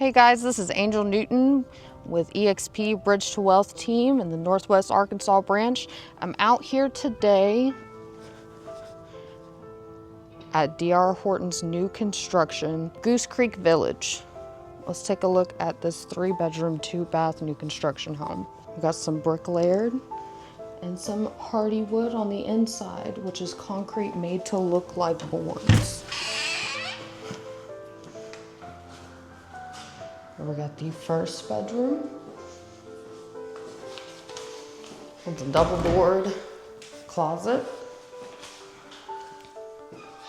Hey guys, this is Angel Newton with EXP Bridge to Wealth team in the Northwest Arkansas branch. I'm out here today at DR Horton's new construction, Goose Creek Village. Let's take a look at this 3-bedroom, 2-bath new construction home. We've got some brick layered and some hardy wood on the inside, which is concrete made to look like boards. We got the first bedroom. It's a double-doored closet.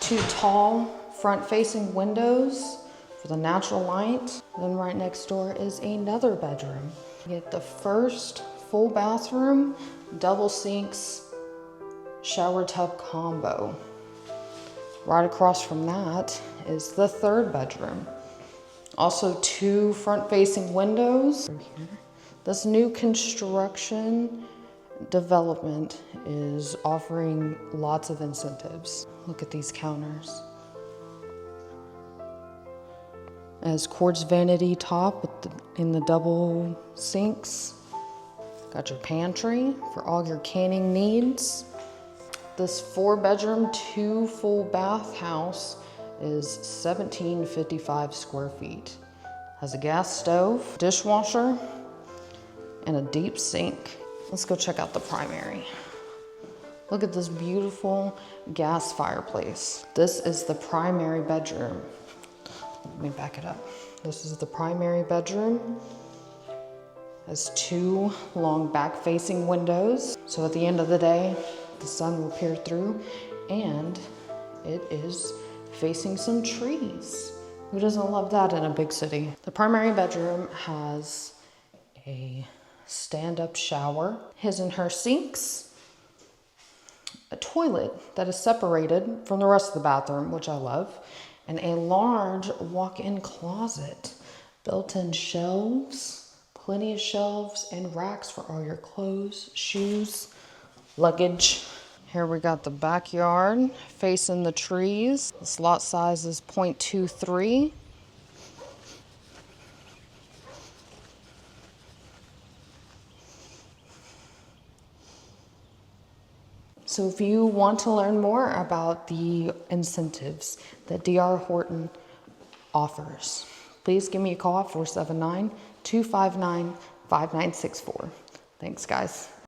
2 tall front-facing windows for the natural light. Then right next door is another bedroom. You get the first full bathroom, double sinks, shower tub combo. Right across from that is the 3rd bedroom. Also 2 front-facing windows. This new construction development is offering lots of incentives. Look at these counters. It has quartz vanity top in the double sinks. Got your pantry for all your canning needs. This 4-bedroom, 2 full bath house is 1755 square feet. Has a gas stove, dishwasher, and a deep sink. Let's go check out the primary. Look at this beautiful gas fireplace. This is the primary bedroom. Let me back it up. This is the primary bedroom. Has 2 long back-facing windows. So at the end of the day, the sun will peer through, and it is facing some trees. Who doesn't love that in a big city? The primary bedroom has a stand-up shower, his and her sinks, a toilet that is separated from the rest of the bathroom, which I love, and a large walk-in closet, built-in shelves, plenty of shelves and racks for all your clothes, shoes, luggage. Here we got the backyard facing the trees. This lot size is 0.23. So if you want to learn more about the incentives that DR Horton offers, please give me a call at 479-259-5964. Thanks, guys.